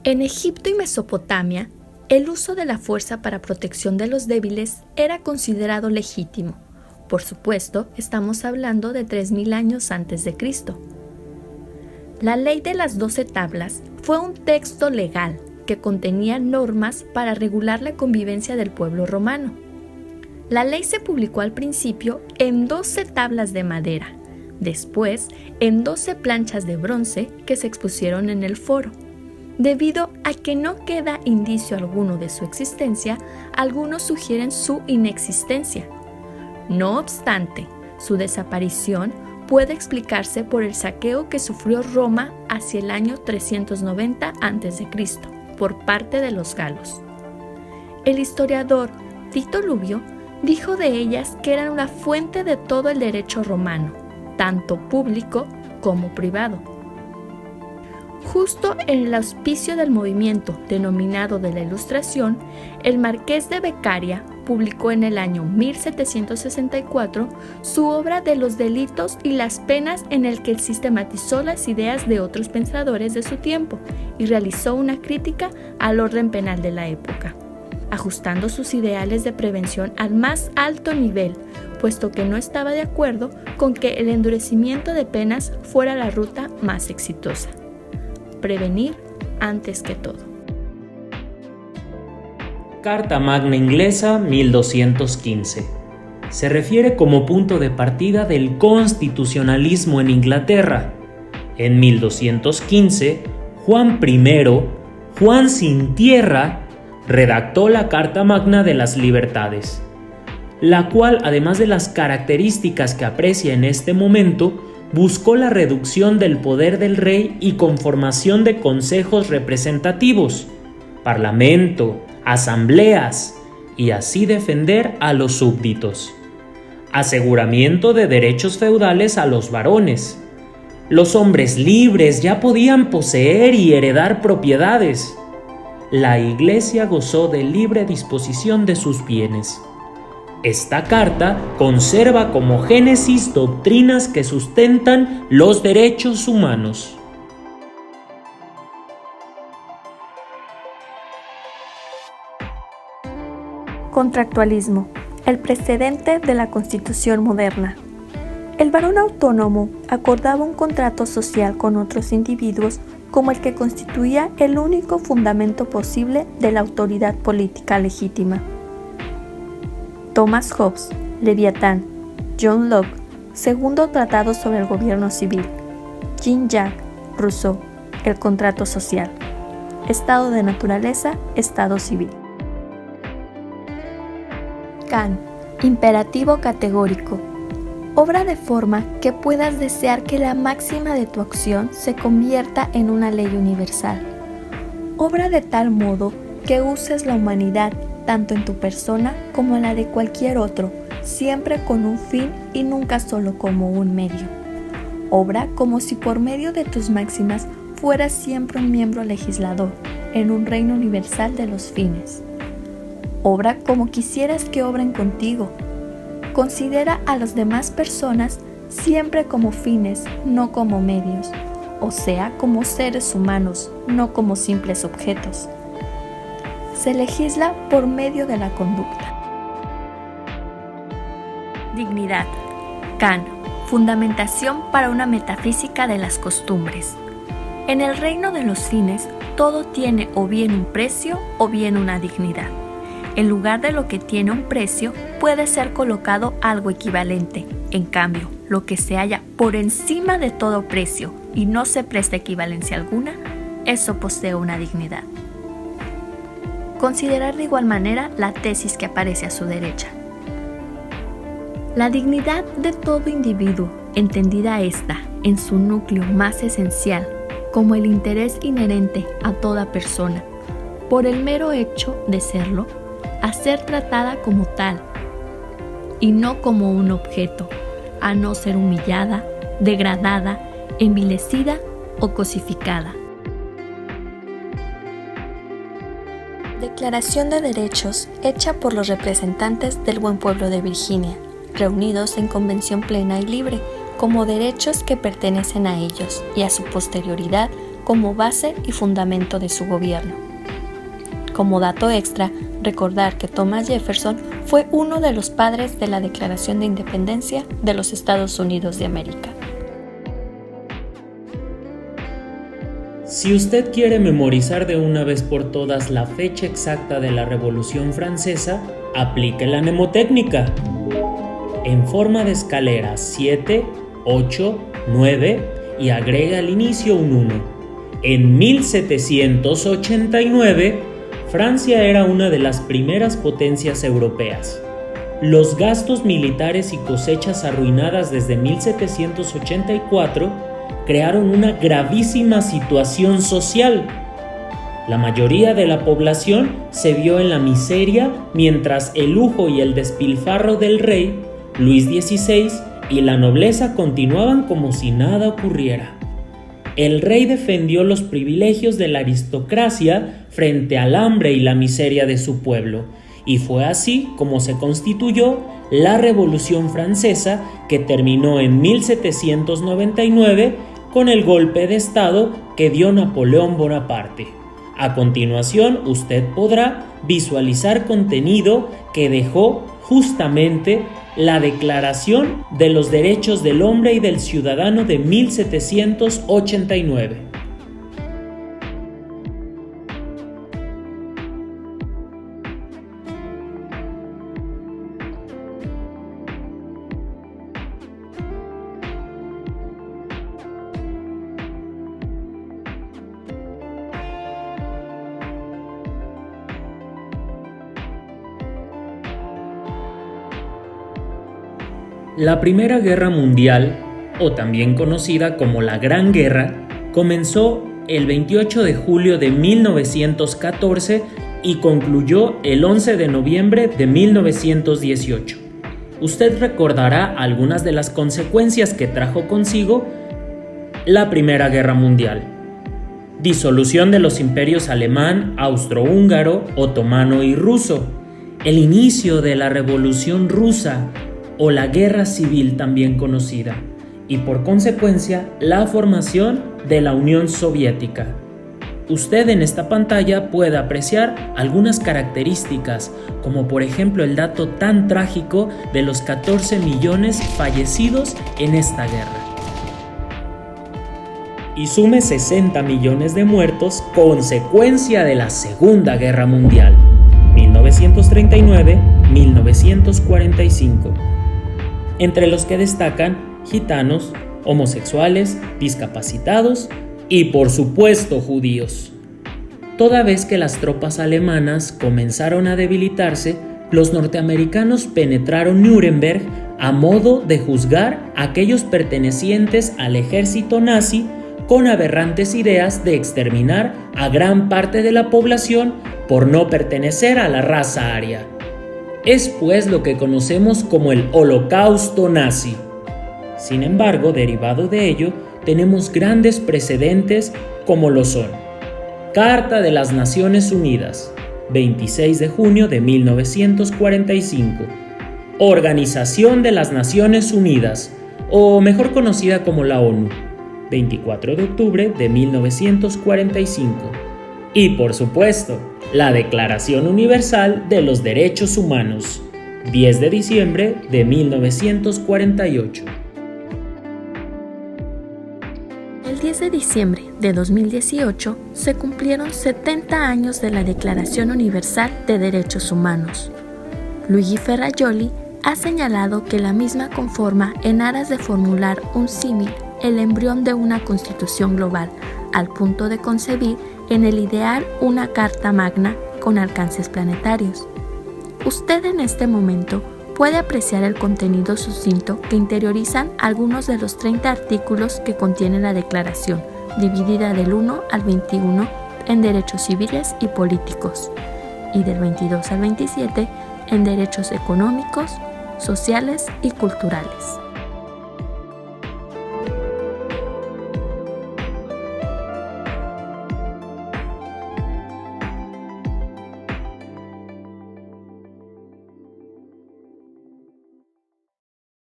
En Egipto y Mesopotamia, el uso de la fuerza para protección de los débiles era considerado legítimo. Por supuesto, estamos hablando de 3000 años antes de Cristo. La Ley de las 12 Tablas fue un texto legal que contenía normas para regular la convivencia del pueblo romano. La ley se publicó al principio en 12 tablas de madera, después en 12 planchas de bronce que se expusieron en el foro. Debido a que no queda indicio alguno de su existencia, algunos sugieren su inexistencia. No obstante, su desaparición puede explicarse por el saqueo que sufrió Roma hacia el año 390 a.C. por parte de los galos. El historiador Tito Livio dijo de ellas que eran una fuente de todo el derecho romano, tanto público como privado. Justo en el auspicio del movimiento denominado de la Ilustración, el marqués de Beccaria publicó en el año 1764 su obra de los delitos y las penas, en el que él sistematizó las ideas de otros pensadores de su tiempo y realizó una crítica al orden penal de la época, ajustando sus ideales de prevención al más alto nivel, puesto que no estaba de acuerdo con que el endurecimiento de penas fuera la ruta más exitosa. Prevenir antes que todo. Carta Magna Inglesa 1215. Se refiere como punto de partida del constitucionalismo en Inglaterra. En 1215, Juan I, Juan sin tierra, redactó la Carta Magna de las Libertades, la cual, además de las características que aprecia en este momento, buscó la reducción del poder del rey y conformación de consejos representativos, parlamento, asambleas, y así defender a los súbditos. Aseguramiento de derechos feudales a los varones. Los hombres libres ya podían poseer y heredar propiedades. La Iglesia gozó de libre disposición de sus bienes. Esta carta conserva como génesis doctrinas que sustentan los derechos humanos. Contractualismo, el precedente de la Constitución moderna. El varón autónomo acordaba un contrato social con otros individuos como el que constituía el único fundamento posible de la autoridad política legítima. Thomas Hobbes, Leviatán, John Locke, Segundo Tratado sobre el Gobierno Civil, Jean-Jacques Rousseau, el contrato social, Estado de naturaleza, Estado civil. Kant, imperativo categórico. Obra de forma que puedas desear que la máxima de tu acción se convierta en una ley universal. Obra de tal modo que uses la humanidad tanto en tu persona como en la de cualquier otro, siempre con un fin y nunca solo como un medio. Obra como si por medio de tus máximas fueras siempre un miembro legislador en un reino universal de los fines. Obra como quisieras que obren contigo. Considera a las demás personas siempre como fines, no como medios, o sea, como seres humanos, no como simples objetos. Se legisla por medio de la conducta. Dignidad. Kant, fundamentación para una metafísica de las costumbres. En el reino de los fines, todo tiene o bien un precio o bien una dignidad. En lugar de lo que tiene un precio, puede ser colocado algo equivalente. En cambio, lo que se halla por encima de todo precio y no se presta equivalencia alguna, eso posee una dignidad. Considerar de igual manera la tesis que aparece a su derecha. La dignidad de todo individuo, entendida esta en su núcleo más esencial, como el interés inherente a toda persona, por el mero hecho de serlo, a ser tratada como tal, y no como un objeto, a no ser humillada, degradada, envilecida o cosificada. Declaración de derechos hecha por los representantes del buen pueblo de Virginia, reunidos en convención plena y libre, como derechos que pertenecen a ellos y a su posterioridad como base y fundamento de su gobierno. Como dato extra, recordar que Thomas Jefferson fue uno de los padres de la Declaración de Independencia de los Estados Unidos de América. Si usted quiere memorizar de una vez por todas la fecha exacta de la Revolución Francesa, aplique la mnemotécnica. En forma de escalera 7, 8, 9 y agrega al inicio un 1. En 1789, Francia era una de las primeras potencias europeas. Los gastos militares y cosechas arruinadas desde 1784 crearon una gravísima situación social. La mayoría de la población se vio en la miseria mientras el lujo y el despilfarro del rey, Luis XVI, y la nobleza continuaban como si nada ocurriera. El rey defendió los privilegios de la aristocracia frente al hambre y la miseria de su pueblo, y fue así como se constituyó la Revolución Francesa, que terminó en 1799 con el golpe de Estado que dio Napoleón Bonaparte. A continuación, usted podrá visualizar contenido que dejó justamente la Declaración de los Derechos del Hombre y del Ciudadano de 1789. La Primera Guerra Mundial, o también conocida como la Gran Guerra, comenzó el 28 de julio de 1914 y concluyó el 11 de noviembre de 1918. Usted recordará algunas de las consecuencias que trajo consigo la Primera Guerra Mundial. Disolución de los imperios alemán, austrohúngaro, otomano y ruso. El inicio de la Revolución Rusa, o la Guerra Civil también conocida, y por consecuencia la formación de la Unión Soviética. Usted en esta pantalla puede apreciar algunas características, como por ejemplo el dato tan trágico de los 14 millones fallecidos en esta guerra. Y sume 60 millones de muertos consecuencia de la Segunda Guerra Mundial, 1939-1945. Entre los que destacan gitanos, homosexuales, discapacitados y por supuesto judíos. Toda vez que las tropas alemanas comenzaron a debilitarse, los norteamericanos penetraron Nuremberg a modo de juzgar a aquellos pertenecientes al ejército nazi con aberrantes ideas de exterminar a gran parte de la población por no pertenecer a la raza aria. Es pues lo que conocemos como el Holocausto nazi. Sin embargo, derivado de ello, tenemos grandes precedentes como lo son: Carta de las Naciones Unidas, 26 de junio de 1945. Organización de las Naciones Unidas, o mejor conocida como la ONU, 24 de octubre de 1945. Y por supuesto, la Declaración Universal de los Derechos Humanos, 10 de diciembre de 1948. El 10 de diciembre de 2018 se cumplieron 70 años de la Declaración Universal de Derechos Humanos. Luigi Ferrajoli ha señalado que la misma conforma en aras de formular un símil el embrión de una constitución global, al punto de concebir en el ideal una carta magna con alcances planetarios. Usted en este momento puede apreciar el contenido sucinto que interiorizan algunos de los 30 artículos que contiene la declaración, dividida del 1 al 21 en derechos civiles y políticos, y del 22 al 27 en derechos económicos, sociales y culturales.